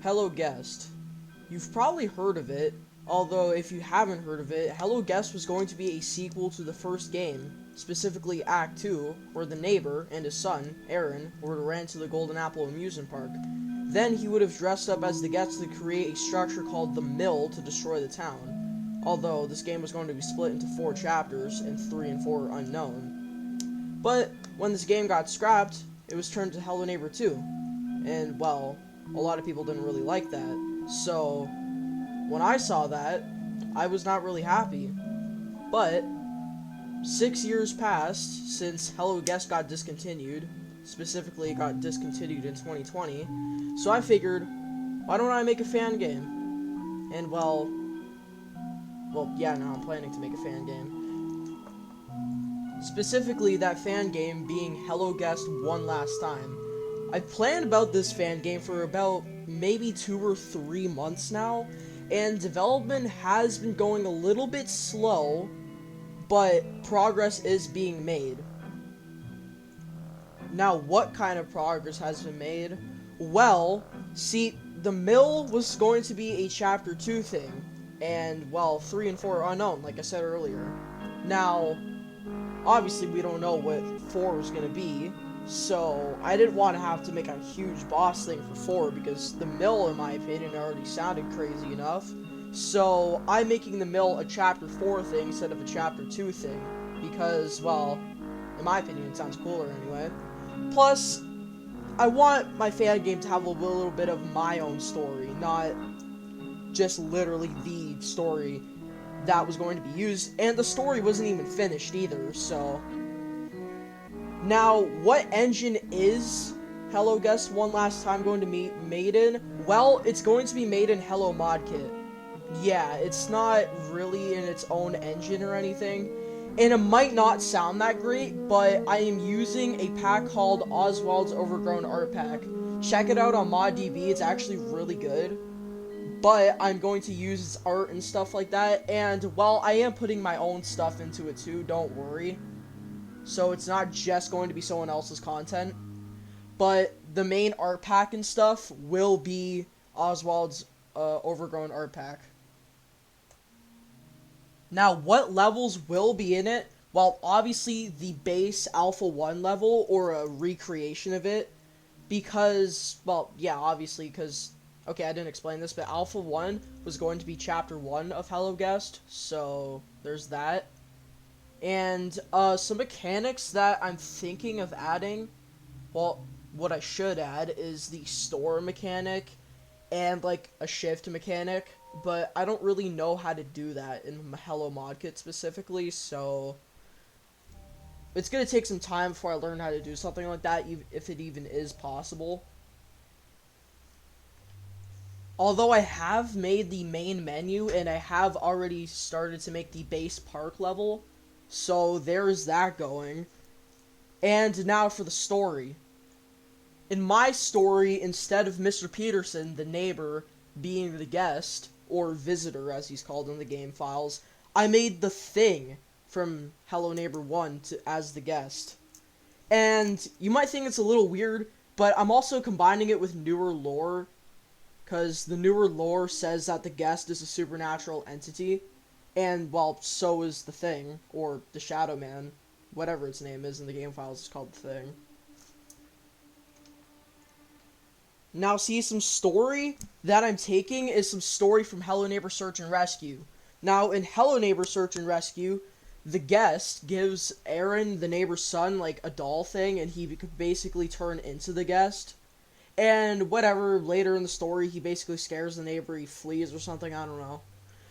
Hello Guest. You've probably heard of it, although if you haven't heard of it, Hello Guest was going to be a sequel to the first game, specifically Act 2, where the neighbor and his son, Aaron, were to rent to the Golden Apple amusement park. Then he would have dressed up as the guest to create a structure called the Mill to destroy the town. Although this game was going to be split into 4 chapters, and 3 and 4 are unknown. But when this game got scrapped, it was turned to Hello Neighbor 2. And, well, a lot of people didn't really like that. So, when I saw that, I was not really happy. But 6 years passed since Hello Guest got discontinued. Specifically, it got discontinued in 2020. So I figured, why don't I make a fan game? And, well, yeah, now I'm planning to make a fan game. Specifically, that fan game being Hello Guest One Last Time. I've planned about this fan game for about maybe 2 or 3 months now, and development has been going a little bit slow, but progress is being made. Now, what kind of progress has been made? Well, see, the Mill was going to be a Chapter 2 thing, and, well, 3 and 4 are unknown, like I said earlier. Now, obviously we don't know what 4 is going to be, so I didn't want to have to make a huge boss thing for 4, because the Mill, in my opinion, already sounded crazy enough. So I'm making the Mill a Chapter 4 thing instead of a Chapter 2 thing, because, well, in my opinion, it sounds cooler anyway. Plus, I want my fan game to have a little bit of my own story, not just literally the story that was going to be used, and the story wasn't even finished either, so. Now, what engine is Hello Guest One Last Time going to be made in? Well, it's going to be made in Hello Modkit. Yeah, it's not really in its own engine or anything, and it might not sound that great, but I am using a pack called Oswald's Overgrown Art Pack. Check it out on ModDB, it's actually really good. But I'm going to use its art and stuff like that, and, well, I am putting my own stuff into it too, don't worry. So it's not just going to be someone else's content. But the main art pack and stuff will be Oswald's Overgrown Art Pack. Now, what levels will be in it? Well, obviously the base Alpha 1 level, or a recreation of it. Because, well, yeah, obviously, because, okay, I didn't explain this, but Alpha 1 was going to be Chapter 1 of Hello Guest, so there's that. And, some mechanics that I'm thinking of adding, well, what I should add is the store mechanic and, like, a shift mechanic, but I don't really know how to do that in Hello Modkit specifically, so it's gonna take some time before I learn how to do something like that, if it even is possible. Although I have made the main menu, and I have already started to make the base park level, so there's that going. And now for the story. In my story, instead of Mr. Peterson, the neighbor, being the guest, or visitor as he's called in the game files, I made the Thing from Hello Neighbor 1 as the guest. And you might think it's a little weird, but I'm also combining it with newer lore, because the newer lore says that the guest is a supernatural entity. And, well, so is the Thing, or the Shadow Man, whatever its name is in the game files, it's called the Thing. Now, see, some story that I'm taking is some story from Hello Neighbor Search and Rescue. Now, in Hello Neighbor Search and Rescue, the guest gives Aaron, the neighbor's son, like, a doll thing, and he could basically turn into the guest. And whatever, later in the story, he basically scares the neighbor, he flees or something, I don't know.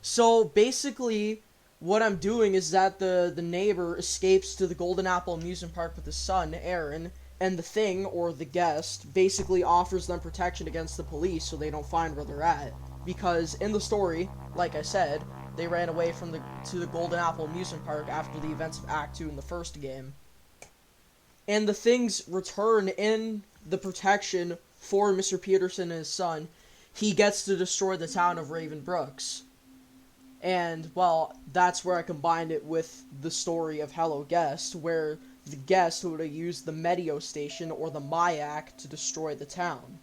So, basically, what I'm doing is that the neighbor escapes to the Golden Apple amusement park with his son, Aaron, and the Thing, or the guest, basically offers them protection against the police so they don't find where they're at. Because in the story, like I said, they ran away to the Golden Apple amusement park after the events of Act 2 in the first game. And the Thing's return in the protection for Mr. Peterson and his son, he gets to destroy the town of Raven Brooks. And, well, that's where I combined it with the story of Hello Guest, where the guest would have used the Meteo station or the Mayak to destroy the town.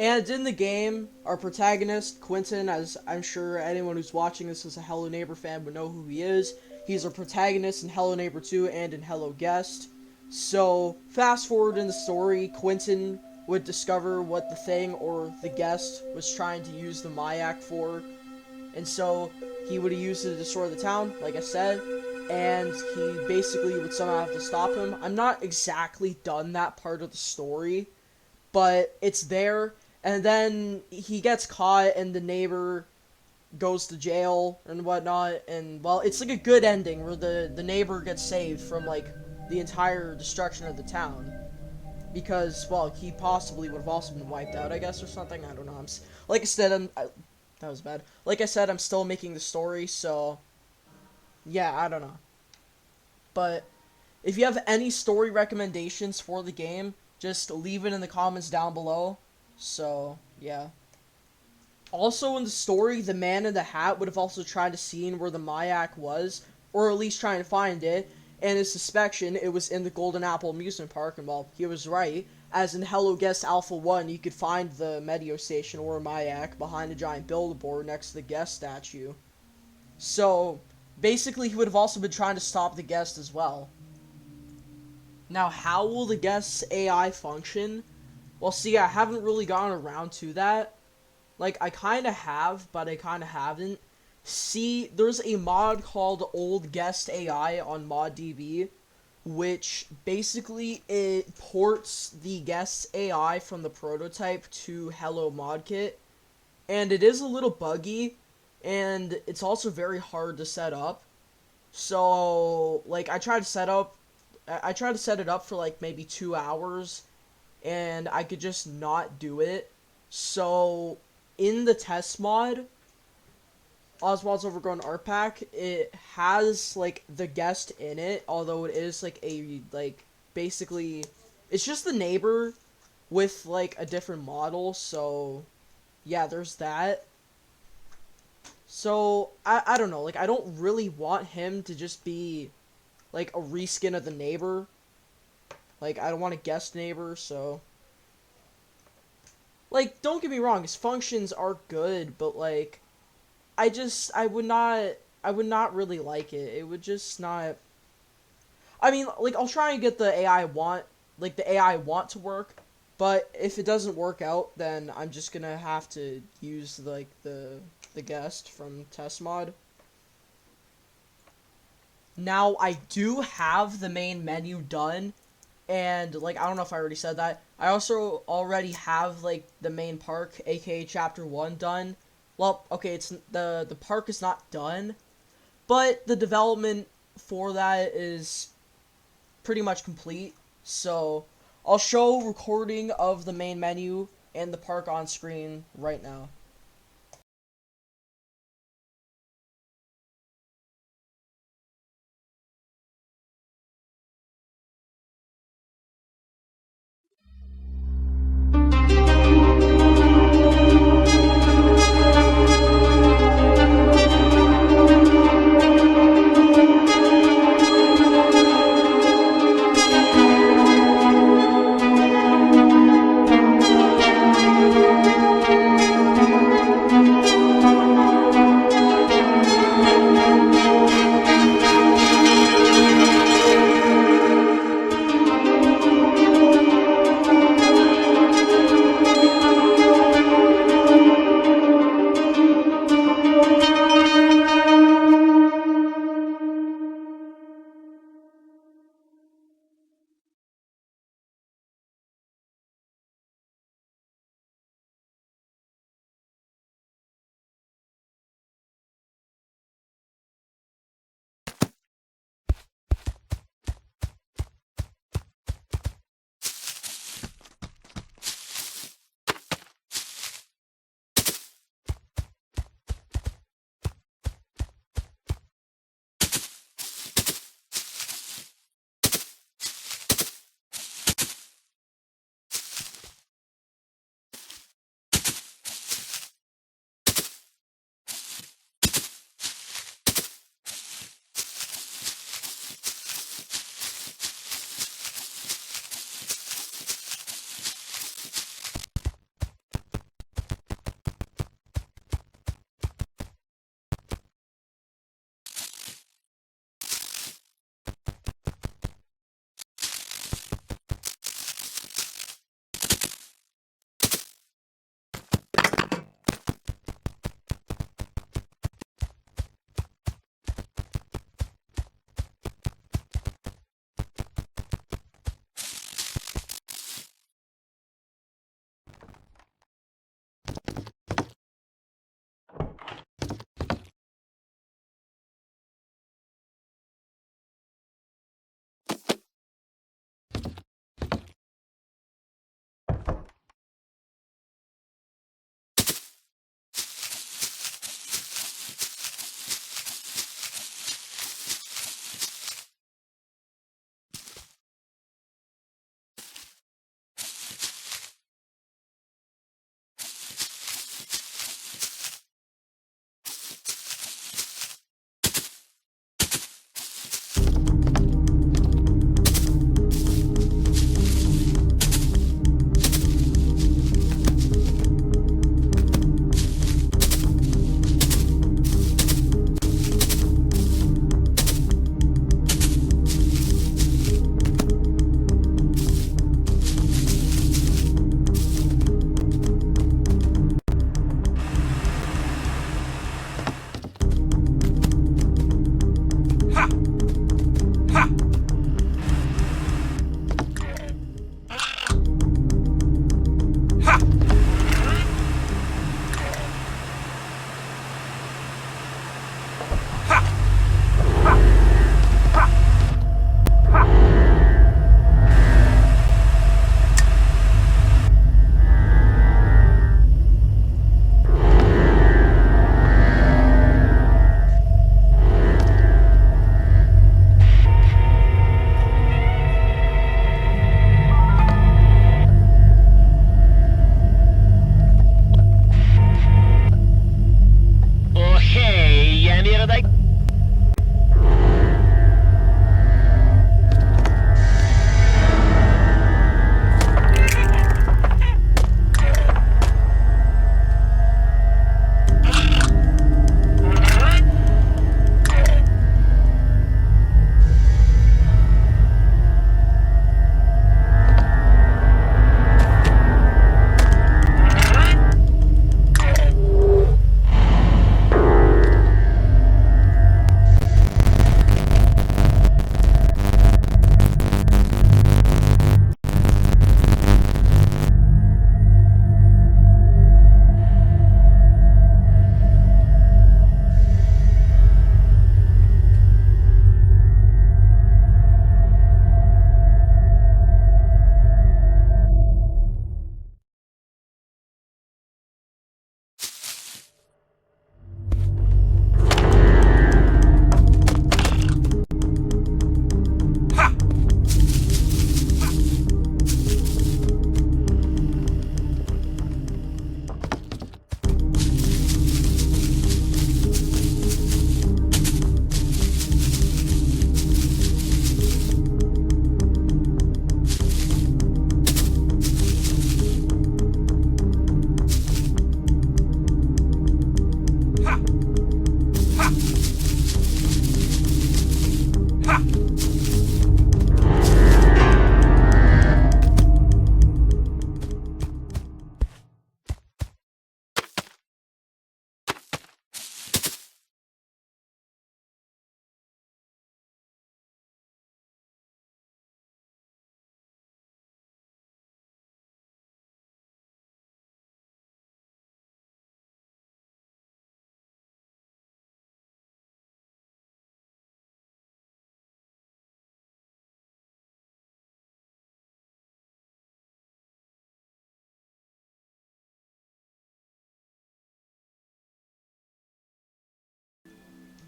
And in the game, our protagonist, Quentin, as I'm sure anyone who's watching this as a Hello Neighbor fan would know who he is. He's our protagonist in Hello Neighbor 2 and in Hello Guest. So, fast forward in the story, Quentin would discover what the thing or the guest was trying to use the Mayak for. And so, he would use it to destroy the town, like I said. And he basically would somehow have to stop him. I'm not exactly done that part of the story, but it's there. And then he gets caught, and the neighbor goes to jail and whatnot. And, well, it's like a good ending where the neighbor gets saved from, like, the entire destruction of the town. Because, well, he possibly would have also been wiped out, I guess, or something. I don't know. Like I said, that was bad. Like I said, I'm still making the story, so yeah, I don't know. But if you have any story recommendations for the game, just leave it in the comments down below. So, yeah. Also in the story, the man in the hat would have also tried to see where the Mayak was, or at least trying to find it, and his suspicion, it was in the Golden Apple amusement park, and well, he was right. As in Hello Guest Alpha 1, you could find the Meteo station or Mayak behind a giant billboard next to the guest statue. So, basically, he would have also been trying to stop the guest as well. Now, how will the guest's AI function? Well, see, I haven't really gotten around to that. Like, I kind of have, but I kind of haven't. See, there's a mod called Old Guest AI on ModDB, which basically it ports the guest's AI from the prototype to Hello Modkit, and it is a little buggy, and it's also very hard to set up. So, like, I tried to set it up for like maybe 2 hours, and I could just not do it. So, in the test mod, Oswald's Overgrown Art Pack, it has, like, the guest in it, although it is, like, basically, it's just the neighbor with, like, a different model, so, yeah, there's that. So, I don't know, like, I don't really want him to just be, like, a reskin of the neighbor. Like, I don't want a guest neighbor, so, like, don't get me wrong, his functions are good, but, like, I would not really like it. It would just not, I mean, like, I'll try and get the AI want to work, but if it doesn't work out, then I'm just gonna have to use, like, the guest from test mod. Now, I do have the main menu done, and, like, I don't know if I already said that. I also already have, like, the main park, aka Chapter 1, done. Well, okay, it's the park is not done, but the development for that is pretty much complete. So, I'll show recording of the main menu and the park on screen right now.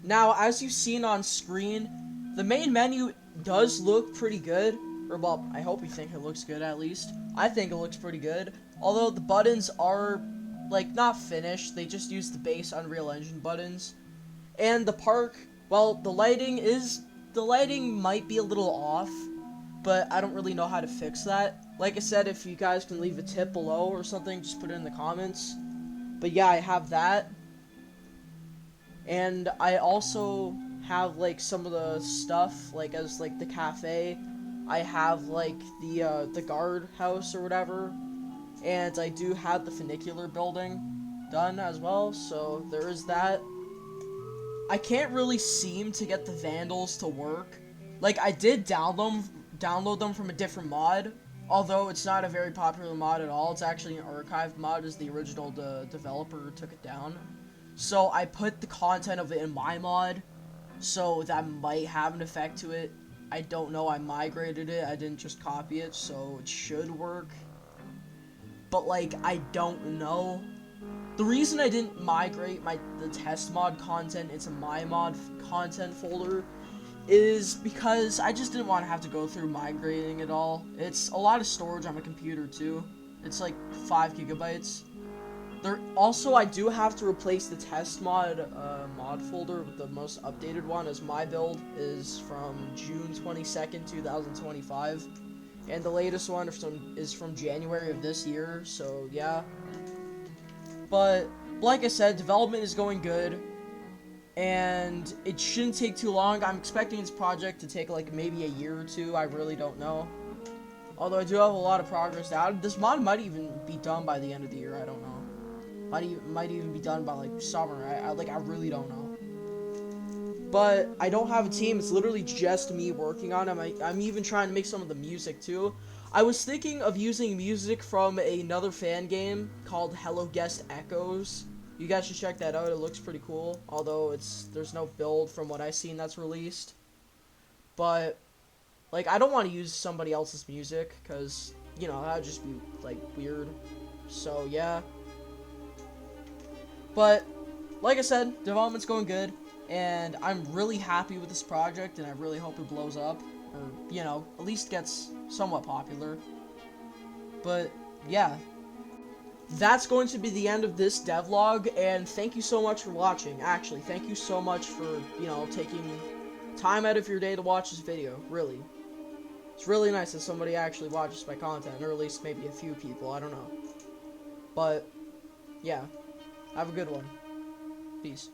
Now, as you've seen on screen, the main menu does look pretty good. Or, well, I hope you think it looks good, at least. I think it looks pretty good. Although, the buttons are, like, not finished. They just use the base Unreal Engine buttons. And the park, well, the lighting might be a little off. But I don't really know how to fix that. Like I said, if you guys can leave a tip below or something, just put it in the comments. But yeah, I have that. And I also have, like, some of the stuff, like, as, like, the cafe. I have, like, the guard house or whatever. And I do have the funicular building done as well, so there is that. I can't really seem to get the vandals to work. Like, I did download them from a different mod, although it's not a very popular mod at all. It's actually an archived mod, as the original developer took it down. So I put the content of it in my mod, so that might have an effect to it. I don't know, I migrated it, I didn't just copy it, so it should work. But, like, I don't know. The reason I didn't migrate the test mod content into my mod content folder is because I just didn't want to have to go through migrating it all. It's a lot of storage on my computer too. It's like 5 gigabytes. Also, I do have to replace the test mod folder with the most updated one, as my build is from June 22nd, 2025. And the latest one is from January of this year, so yeah. But, like I said, development is going good. And it shouldn't take too long. I'm expecting this project to take, like, maybe a year or two. I really don't know. Although I do have a lot of progress now. This mod might even be done by the end of the year. I don't know. Might even be done by, like, summer. I really don't know. But I don't have a team. It's literally just me working on it. I'm even trying to make some of the music too. I was thinking of using music from another fan game called Hello Guest Echoes. You guys should check that out. It looks pretty cool. Although there's no build from what I've seen that's released. But, like, I don't want to use somebody else's music because, you know, that would just be, like, weird. So, yeah. But, like I said, development's going good. And I'm really happy with this project, and I really hope it blows up. Or, you know, at least gets somewhat popular. But, yeah. that's going to be the end of this devlog, and thank you so much for watching. Actually, thank you so much for, you know, taking time out of your day to watch this video, really. It's really nice that somebody actually watches my content, or at least maybe a few people, I don't know. But, yeah. Have a good one. Peace.